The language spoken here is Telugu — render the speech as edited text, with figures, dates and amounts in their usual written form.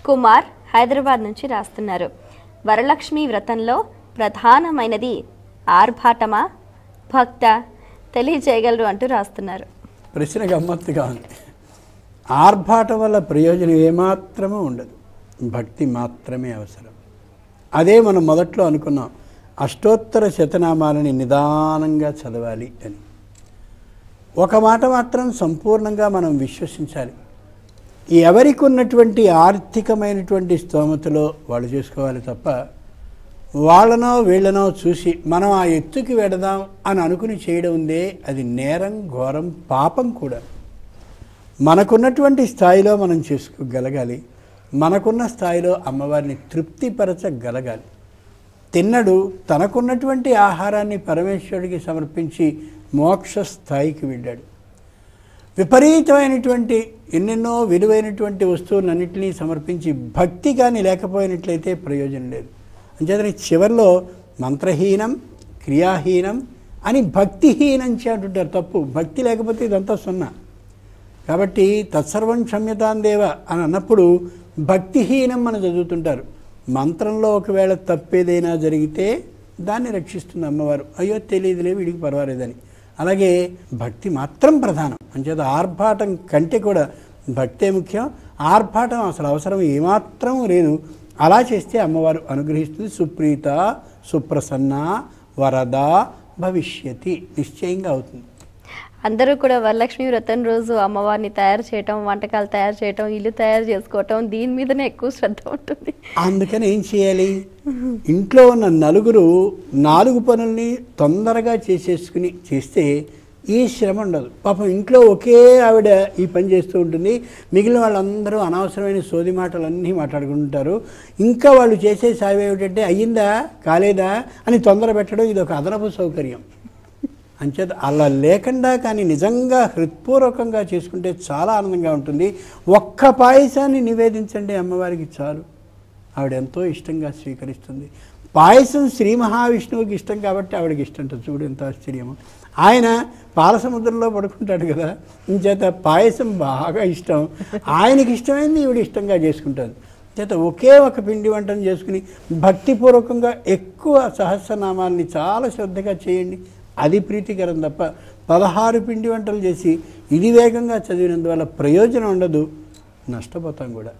కుమార్ హైదరాబాద్ నుంచి రాస్తున్నారు. వరలక్ష్మి వ్రతంలో ప్రధానమైనది ఆర్భాటమా భక్త తెలియజేయగలరు అంటూ రాస్తున్నారు. ప్రశ్న గమ్మత్తుగా ఉంది. ఆర్భాటం వల్ల ప్రయోజనం ఏమాత్రమూ ఉండదు, భక్తి మాత్రమే అవసరం. అదే మనం మొదట్లో అనుకున్నాం, అష్టోత్తర శతనామాలని నిదానంగా చదవాలి అని. ఒక మాట మాత్రం సంపూర్ణంగా మనం విశ్వసించాలి, ఎవరికి ఉన్నటువంటి ఆర్థికమైనటువంటి స్తోమతలో వాళ్ళు చేసుకోవాలి తప్ప వాళ్ళనో వీళ్ళనో చూసి మనం ఆ ఎత్తుకి వెడదాం అని అనుకుని చేయడం ఉందే, అది నేరం, ఘోరం, పాపం కూడా. మనకున్నటువంటి స్థాయిలో మనం చేసుకోగలగాలి, మనకున్న స్థాయిలో అమ్మవారిని తృప్తిపరచగలగాలి. తిన్నడు తనకున్నటువంటి ఆహారాన్ని పరమేశ్వరుడికి సమర్పించి మోక్ష స్థాయికి వెళ్ళాడు. విపరీతమైనటువంటి ఎన్నెన్నో విలువైనటువంటి వస్తువులన్నింటినీ సమర్పించి భక్తి కానీ లేకపోయినట్లయితే ప్రయోజనం లేదు. అంచేతని చివరిలో మంత్రహీనం క్రియాహీనం అని భక్తిహీనం అంటుంటారు. తప్పు, భక్తి లేకపోతే ఇదంతా సున్నా. కాబట్టి తత్సర్వం క్షమ్యతాందేవ అని అన్నప్పుడు భక్తిహీనం అని చదువుతుంటారు. మంత్రంలో ఒకవేళ తప్పేదైనా జరిగితే దాన్ని రక్షిస్తుంది అమ్మవారు. అయ్యో తెలియదులే వీడికి పర్వాలేదని. అలాగే భక్తి మాత్రం ప్రధానం. అంచేత ఆర్భాటం కంటే కూడా భక్తే ముఖ్యం. ఆర్భాటం అసలు అవసరం ఏమాత్రం లేదు. అలా చేస్తే అమ్మవారు అనుగ్రహిస్తుంది. సుప్రీత సుప్రసన్న వరద భవిష్యతి, నిశ్చయంగా అవుతుంది. అందరూ కూడా వరలక్ష్మి వ్రతం రోజు అమ్మవారిని తయారు చేయటం, వంటకాలు తయారు చేయటం, ఇల్లు తయారు చేసుకోవటం, దీని మీదనే ఎక్కువ శ్రద్ధ ఉంటుంది. అందుకని ఏం చేయాలి, ఇంట్లో ఉన్న నలుగురు 4 పనుల్ని తొందరగా చేసేసుకుని చేస్తే ఈ శ్రమ ఉండదు. పాపం ఇంట్లో ఒకే ఆవిడ ఈ పని చేస్తూ ఉంటుంది, మిగిలిన వాళ్ళందరూ అనవసరమైన సోది మాటలన్నీ మాట్లాడుకుంటారు. ఇంకా వాళ్ళు చేసే సాయం ఏమిటంటే అయ్యిందా కాలేదా అని తొందర పెట్టడం, ఇది ఒక అదనపు సౌకర్యం. అంచేత అలా లేకుండా కానీ నిజంగా హృత్పూర్వకంగా చేసుకుంటే చాలా ఆనందంగా ఉంటుంది. ఒక్క పాయసాన్ని నివేదించండి అమ్మవారికి చాలు, ఆవిడ ఎంతో ఇష్టంగా స్వీకరిస్తుంది. పాయసం శ్రీ మహావిష్ణువుకి ఇష్టం కాబట్టి ఆవిడకి ఇష్టం. చూడు ఎంత ఆశ్చర్యమో. ఆయన పాల సముద్రంలో పడుకుంటాడు కదా, ఇంచేత పాయసం బాగా ఇష్టం. ఆయనకి ఇష్టమైంది ఈవిడ ఇష్టంగా చేసుకుంటారు. చేత ఒకే ఒక పిండి వంటను చేసుకుని భక్తిపూర్వకంగా ఎక్కువ సహస్రనామాల్ని చాలా శ్రద్ధగా చేయండి, అది ప్రీతికరం తప్ప 16 పిండి వంటలు చేసి ఇది వేగంగా చదివినందువల్ల ప్రయోజనం ఉండదు, నష్టపోతాం కూడా.